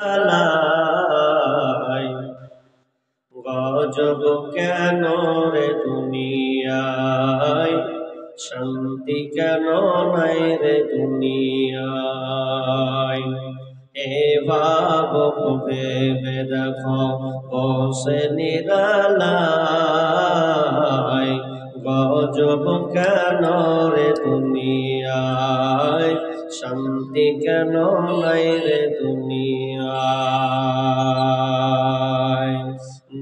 আলাই গজব কেন রে দুনিয়ায়, শান্তি কেন নাই রে দুনিয়ায়। এ ভাবক ভেবে দেখো বসে নিরালায়, গজব কেন রে দুনিয়ায়, শান্তি কেন নাই রে দুনিয়ায়।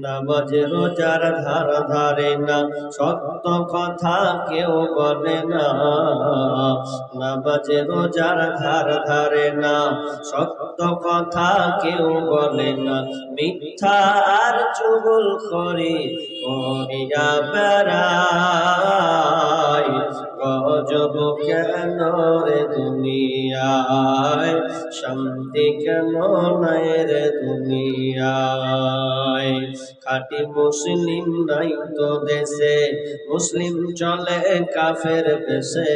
নামাজ রোজার ধার ধারে না, সত্য কথা কেউ বলে না। নামাজ রোজার ধার ধারে না, সত্য কথা কেউ বলে না। মিথ্যা আর চুগলখড়ি করিয়া বেড়ায়, গজব কেন রে দুনিয়ায়, শান্তি কেন নাই রে দুনিয়ায়। খাঁটি মুসলিম নাই তো দেশে, মুসলিম চলে কাফের বেশে।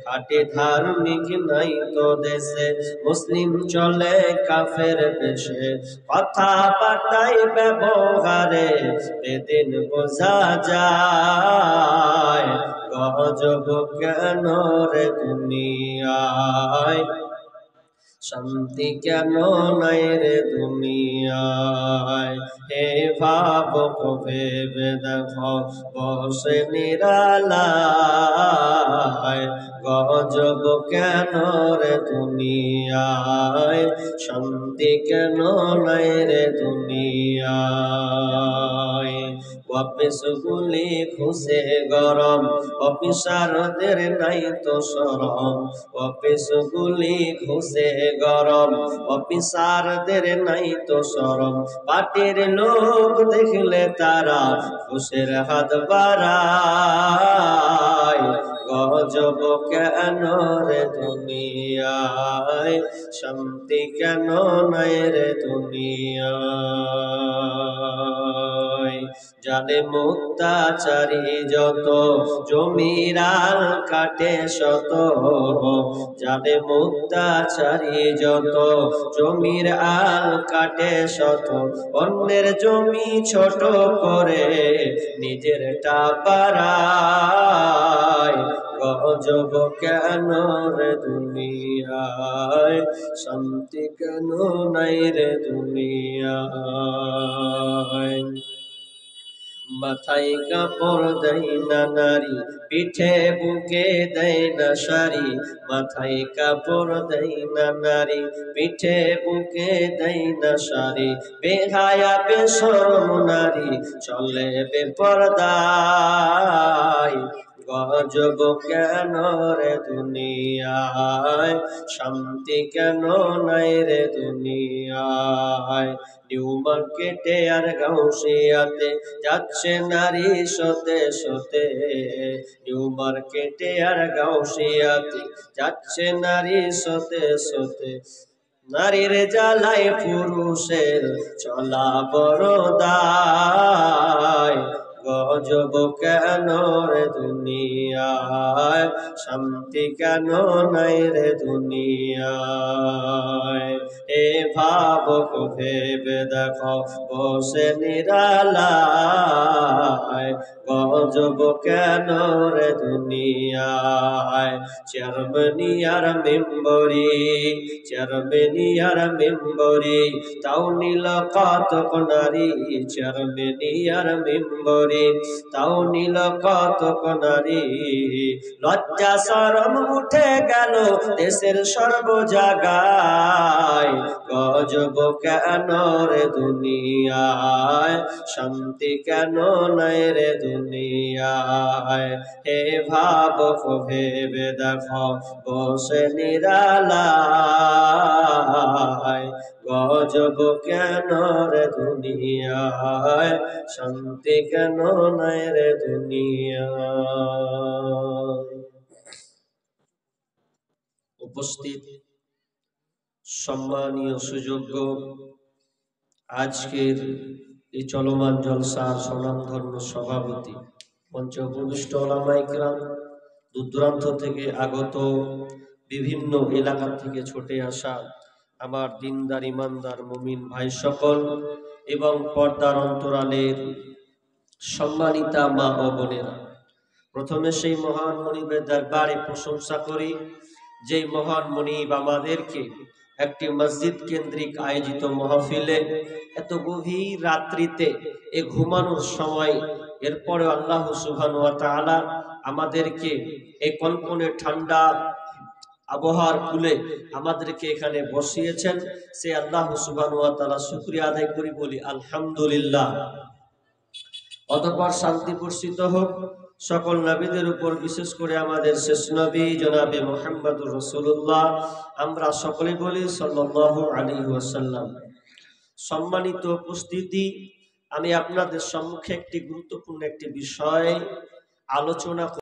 খাঁটি ধার্মিক নাই তো দেশে, মুসলিম চলে কাফের বেশে। কথা বার্তাই ব্যবহারে বেদিন বোঝা যায়, গজব কেন রে দুনিয়ায়, শান্তি কেন নাই রে দুনিয়ায়। হে ভাবক ভেবে দেখো বসে নিরালায়, গজব কেন রে দুনিয়ায়, শান্তি কেন নাই রে দুনিয়ায়। অফিস গুলি ঘুষে গরম, অফিসারদের নাই তো শরম। অফিস গুলি ঘুষে গরম, অফিসারদের নাই তো শরম। পার্টির লোক দেখলে তারা ঘুষের হাত বাড়ায়, গজব কেন রে দুনিয়ায়, শান্তি কেন নাই রে দুনিয়ায়। জানে মুক্তাচারী যত, জমিরাল কাটে শত। জানে মুক্তাচারী যত, জমির আল কাটে শত। অন্যের জমি ছোট করে নিজেরটা বাড়ায়, গজব কেন রে দুনিয়ায়, শান্তি কেন নাই রে দুনিয়ায়। মাথায় কাপড় দেয় না নারী, পিঠে বুকে দেয় না শাড়ি। মাথায় কাপড় দেয় না নারী, পিঠে বুকে দেয় না শাড়ি। বেহায়া বেশরম নারী চলে বেপরদায়, গজব কেন রে দুনিয়ায়, শান্তি কেন নাই রে দুনিয়ায়। নিউ মার্কেটে আর গাউসিয়াতে যাচ্ছে নারী সতে সতে। নিউ মার্কেটে আর গাউসিয়াতে যাচ্ছে নারী সতে সতে। নারীর জ্বালায় পুরুষের চলা বড় দায়, গজব কেন রে দুনিয়ায়, শান্তি কেন নাই রে দুনিয়ায়। এ ভাবক ভেবে দেখো বসে নিরালায়, গজব কেন রে দুনিয়ায়। চেয়ারম্যানি আর মেম্বরি, চেয়ারম্যানি আর মেম্বরি, তাও নিল কতক নারী। চেয়ারম্যানি আর মেম্বরি, তাও নিল কতক নারী। লজ্জা শরম উঠে গেল দেশের সর্ব জায়গায়, গজব কেন রে দুনিয়ায়, শান্তি কেন নাই রে দুনিয়ায়। হে ভাবক ভেবে দেখো বসে নিরালায়, গজব কেন রে দুনিয়ায়, শান্তি কেন নাই রে দুনিয়ায়। উপস্থিত সম্মানীয় সুযোগ্য আজকের এই চলমান জলসার স্বনামধন্য সভাপতি, মঞ্চে উপবিষ্ট ওলামায়ে কেরাম, দূর দূরান্ত থেকে আগত, বিভিন্ন এলাকা থেকে ছুটে আসা আমার দিনদার ইমানদার মুমিন ভাই সকল এবং পর্দার অন্তরালের সম্মানিতা মা ও বোনেরা, প্রথমে সেই মহান মনিবের দরবারে প্রশংসা করি যেই মহান মনিব আমাদেরকে একটি মসজিদ কেন্দ্রিক আয়োজিত মাহফিলে এত গভীর রাত্রিতে এ ঘুমানোর সময় এরপরে আল্লাহ সুবহানাহু ওয়া তাআলা আমাদেরকে এই কনকনে ঠান্ডা আবহাওয়ার কুলে আমাদেরকে এখানে বসিয়েছেন। সে আল্লাহ সুবহানাহু ওয়া তাআলা শুকরিয়া আদায় করি, বলি আলহামদুলিল্লাহ। অতঃপর শান্তি বর্ষিত হোক সকল নবীদের উপর, বিশেষ করে আমাদের শেষ নবী জনাবে মুহাম্মদুর রাসূলুল্লাহ, আমরা সকলে বলি সাল্লাল্লাহু আলাইহি ওয়াসাল্লাম। সম্মানিত উপস্থিতি, আমি আপনাদের সম্মুখে একটি গুরুত্বপূর্ণ একটি বিষয় আলোচনা